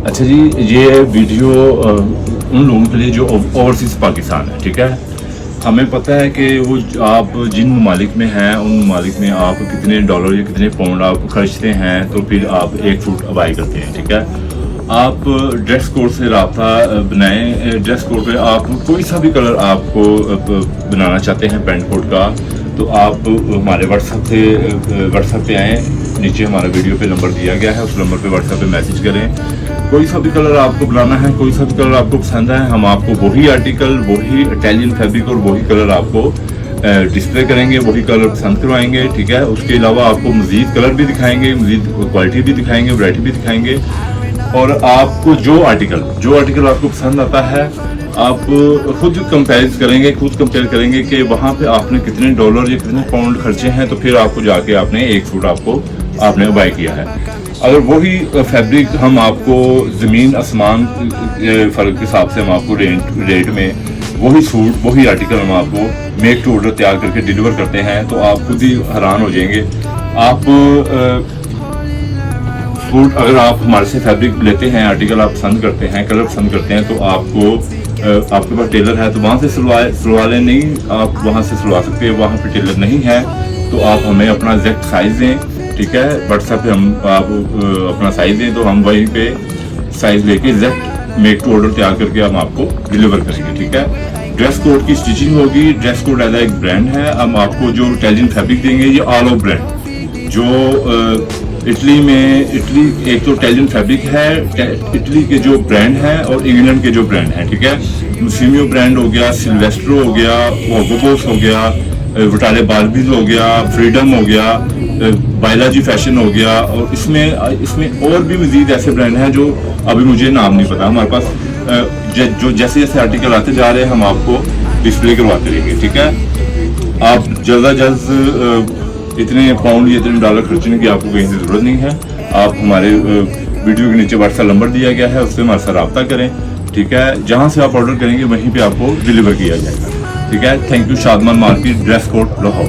अच्छा जी, ये वीडियो उन लोगों के लिए जो ओवरसीज़ पाकिस्तान है, ठीक है। हमें पता है कि वो आप जिन ममालिक में हैं उन ममालिक में आप कितने डॉलर या कितने पाउंड आप खर्चते हैं तो फिर आप एक सूट बाई करते हैं, ठीक है। आप ड्रेस कोड से रब्ता बनाएं। ड्रेस कोड पे आप कोई सा भी कलर आपको बनाना चाहते हैं पैंट कोट का, तो आप हमारे व्हाट्सएप पे आएँ। नीचे हमारा वीडियो पे नंबर दिया गया है, उस नंबर पे व्हाट्सएप पे मैसेज करें। कोई सा भी कलर आपको बनाना है, कोई सा भी कलर आपको पसंद है, हम आपको वही आर्टिकल, वही इटालियन फैब्रिक और वही कलर आपको डिस्प्ले करेंगे, वही कलर पसंद करवाएंगे, ठीक है। उसके अलावा आपको मज़ीद कलर भी दिखाएंगे, मज़ीद क्वालिटी भी दिखाएंगे, वैरायटी भी दिखाएंगे। और आपको जो आर्टिकल आपको पसंद आता है आप खुद कंपेयर करेंगे कि वहाँ पे आपने कितने डॉलर या कितने पाउंड खर्चे हैं, तो फिर आपको जाके आपने एक सूट आपने बाय किया है। अगर वही फैब्रिक हम आपको ज़मीन आसमान फ़र्क के हिसाब से हम आपको रेट में वही सूट वही आर्टिकल हम आपको मेक टू ऑर्डर तैयार करके डिलीवर करते हैं, तो आप खुद ही हैरान हो जाएंगे। आप सूट अगर आप हमारे से फैब्रिक लेते हैं, आर्टिकल आप पसंद करते हैं, कलर पसंद करते हैं, तो आपके पास टेलर है तो वहाँ से सिलवा लें। नहीं आप वहाँ से सिलवा सकते हैं, वहाँ पे टेलर नहीं है तो आप हमें अपना एग्जैक्ट साइज़ दें, ठीक है। व्हाट्सएप पे हम आप अपना साइज़ दें तो हम वहीं पे साइज़ लेके एग्जैक्ट मेक टू ऑर्डर तैयार करके हम आपको डिलीवर करेंगे, ठीक है। ड्रेस कोड की स्टिचिंग होगी। ड्रेस कोड एज एक ब्रांड है। हम आपको जो इटालियन फैब्रिक देंगे ये ऑल ओवर ब्रांड, जो इटली एक तो इटालियन फैब्रिक है, इटली के जो ब्रांड है और इंग्लैंड के जो ब्रांड है, ठीक है। मुसिमियो ब्रांड हो गया, सिल्वेस्ट्रो हो गया, ओगोबोस हो गया, विटाले बार्बीज हो गया, फ्रीडम हो गया, बायोलॉजी फैशन हो गया, और इसमें और भी मजीद ऐसे ब्रांड हैं जो अभी मुझे नाम नहीं पता। हमारे पास जो जैसे जैसे आर्टिकल आते जा रहे हैं हम आपको डिस्प्ले करवाते रहेंगे, ठीक है। आप जल्द इतने पाउंड या इतने डॉलर खर्चने की आपको कहीं से ज़रूरत नहीं है। आप हमारे वीडियो के नीचे व्हाट्सएप नंबर दिया गया है, उससे हमारे साथ रब्ता करें, ठीक है। जहाँ से आप ऑर्डर करेंगे वहीं पे आपको डिलीवर किया जाएगा, ठीक है। Thank you. Shadman market, dress code Lahore.